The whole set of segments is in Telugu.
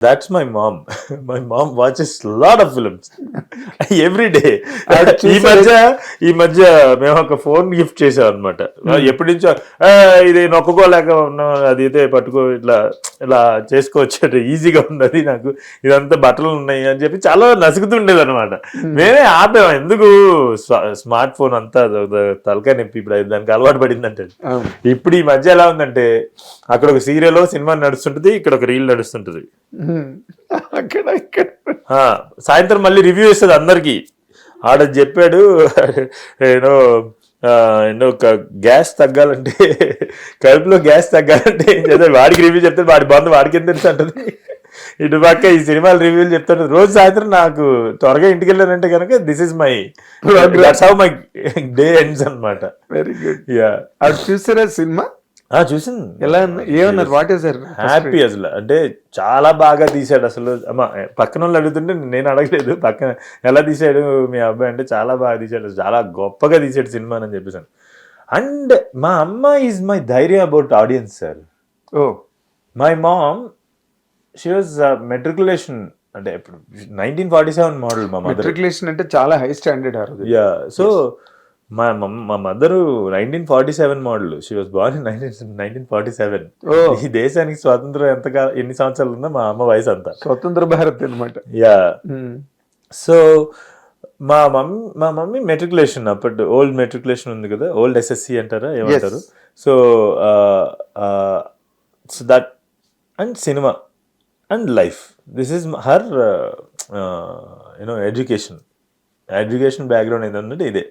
That's my mom. My mom watches a lot of films every day. ఈ మధ్య మేము ఒక ఫోన్ గిఫ్ట్ చేసాం అనమాట. ఎప్పటి నుంచో ఇది నొక్కకోలేక ఉన్నాం, అది అయితే పట్టుకో ఇట్లా ఇలా చేసుకోవచ్చు, ఈజీగా ఉన్నది నాకు, ఇదంతా బట్టలు ఉన్నాయి అని చెప్పి చాలా నసుకుతుండేది అనమాట. మేమే ఆపాం, ఎందుకు స్మార్ట్ ఫోన్ అంతా తలకాయ నొప్పి, ఇప్పుడు దానికి అలవాటు పడిందంటే. ఇప్పుడు ఈ మధ్య ఎలా ఉందంటే, అక్కడ ఒక సీరియల్ సినిమా నడుస్తుంటది, ఇక్కడ ఒక రీల్ నడుస్తుంటది, సాయంత్రం మళ్ళీ రివ్యూ ఇస్తుంది అందరికి. ఆడ చెప్పాడు ఏదో గ్యాస్ తగ్గాలంటే, కడుపులో గ్యాస్ తగ్గాలంటే ఏం చేద్దాం, వాడికి రివ్యూ చెప్తాడు, వాడి బంధు వాడికి ఎంత తెలుసు అంటది. ఇటు పక్క ఈ సినిమాలు రివ్యూలు చెప్తాడు. రోజు సాయంత్రం నాకు త్వరగా ఇంటికి వెళ్ళానంటే కనుక this is my that's how my day ends అన్నమాట. Very good. యా, అది చూసారా సినిమా? చూసింది. ఎలా ఏమన్నారు? వాట్ ఈస్ హ్యాపీ అసలు, అంటే చాలా బాగా తీసాడు అసలు. అమ్మ పక్కన వాళ్ళు అడుగుతుంటే నేను అడగలేదు, పక్కన ఎలా తీసాడు మీ అబ్బాయి అంటే, చాలా బాగా తీసాడు, చాలా గొప్పగా తీసాడు సినిమా అని చెప్పేసాను. అండ్ మా అమ్మ ఈజ్ మై ధైర్యం about audience sir. Oh, my mom she was matriculation, అంటే ఇప్పుడు 1947 మోడల్ మా మదర్. మెట్రికులేషన్ అంటే చాలా హై స్టాండర్డ్. యా, సో మా mother 1947 model. She was born in 1947. ఈ దేశానికి స్వాతంత్రం ఎన్ని సంవత్సరాలు ఉందో మా అమ్మ వయసు అంతా. స్వతంత్ర భారత్ అనమాట. యా, సో మా మమ్మీ మెట్రికులేషన్, అప్పటి ఓల్డ్ మెట్రికులేషన్ ఉంది కదా, ఓల్డ్ ఎస్ఎస్సి అంటారా ఏమంటారు. So so that and cinema and life, this is her education background ఏంటంటే ఇదే.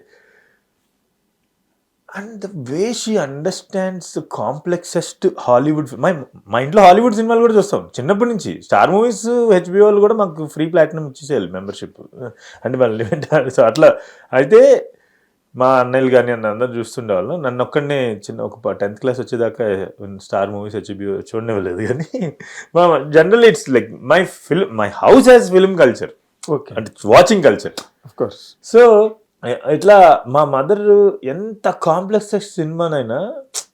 And the way she understands complexest Hollywood, మా ఇంట్లో హాలీవుడ్ సినిమాలు కూడా చూస్తాం చిన్నప్పటి నుంచి. స్టార్ మూవీస్ హెచ్బిఓ వాళ్ళు కూడా మాకు ఫ్రీ ప్లాటినం ఇచ్చేసేయాలి మెంబర్షిప్, అంటే మళ్ళీ. సో అట్లా అయితే మా అన్నయ్యలు కానీ అందరూ చూస్తుండేవాళ్ళు. నన్ను ఒక్కడనే ఒక 10th క్లాస్ వచ్చేదాకా స్టార్ మూవీస్ హెచ్బిఓ చూడనివ్వలేదు. కానీ మా general it's like my house has film culture, అంటే watching culture of course. So ఇట్లా మా మదర్ ఎంత కాంప్లెక్స్ సినిమానైనా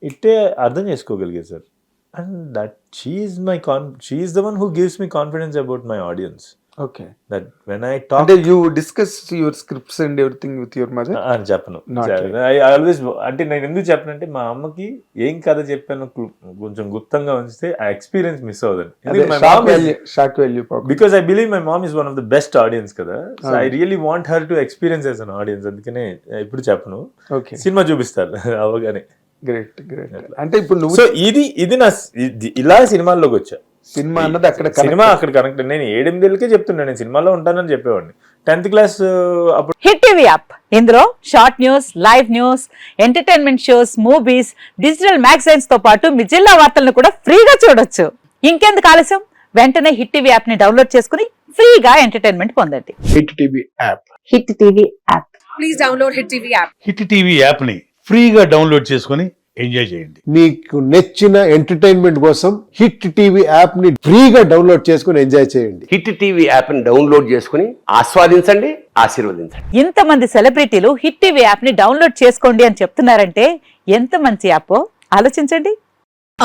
ఇట్టే అర్థం చేసుకోగలిగేది sir. And that she's the one who gives me confidence about my audience. Okay, that when I talk, అంటే you discuss your scripts and everything with your mother? అని చెప్పను. ఐ ఆల్వేస్, అంటే నేను ఎందుకు చెప్పనంటే, మా అమ్మకి ఏం కథ చెప్పాను కొంచెం గుప్తంగా ఉంచితే ఆ ఎక్స్పీరియన్స్ మిస్ అవుతుంది. Because I believe my mom is one of the best audience కదా. So I really want her to experience as an audience. అందుకనే ఇప్పుడు చెప్పను, సినిమా చూపిస్తారు అవగానే. Great great. అంటే ఇప్పుడు నువ్వు, సో ఇది నా ఇలా సినిమాల్లోకి వచ్చా. సినిమా అన్నది అక్కడ, సినిమా అక్కడ కనెక్ట్. నేను 7 ఏళ్ళకే చెప్తున్నా నేను సినిమాలో ఉంటానని చెప్పేవాడిని 10th క్లాస్ అప్పుడు. హిట్ టీవీ యాప్, ఇందులో short news, live news, entertainment shows, movies, digital magazines తో పాటు మీ జిల్లా వార్తలను కూడా ఫ్రీగా చూడొచ్చు. ఇంకెందుకు ఆలస్యం, వెంటనే హిట్ టీవీ యాప్ ని డౌన్లోడ్ చేసుకుని ఫ్రీగా ఎంటర్టైన్మెంట్ పొందండి. Hit TV app, hit TV app, please download hit TV app. Hit TV app ని ఫ్రీగా డౌన్లోడ్ చేసుకుని ఎంజాయ్ చేయండి. మీకు నచ్చిన ఎంటర్టైన్మెంట్ కోసం హిట్ టీవీ యాప్ ని ఫ్రీగా డౌన్లోడ్ చేసుకుని ఎంజాయ్ చేయండి. హిట్ టీవీ యాప్ ని డౌన్లోడ్ చేసుకుని ఆస్వాదించండి, ఆశీర్వదించండి. ఇంతమంది సెలబ్రిటీలు హిట్ టీవీ యాప్ ని డౌన్లోడ్ చేసుకోండి అని చెప్తున్నారంటే ఎంత మంచి యాప్ ఆలోచించండి.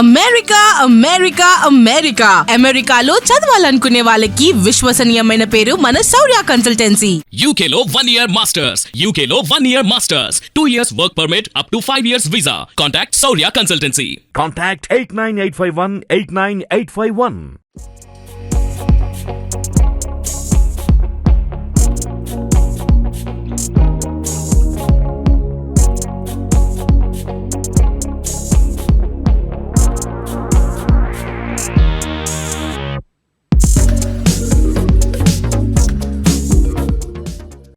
అమెరికా అమెరికా అమెరికా అమెరికాలో చదవాలనుకునే వాళ్ళకి విశ్వసనీయమైన పేరు మన శౌర్య కన్సల్టెన్సీ. UK లో 1 year masters, UK లో 1 year masters, 2 years work permit up to 5 years visa. Contact Saurya Consultancy. Contact 89851 89851.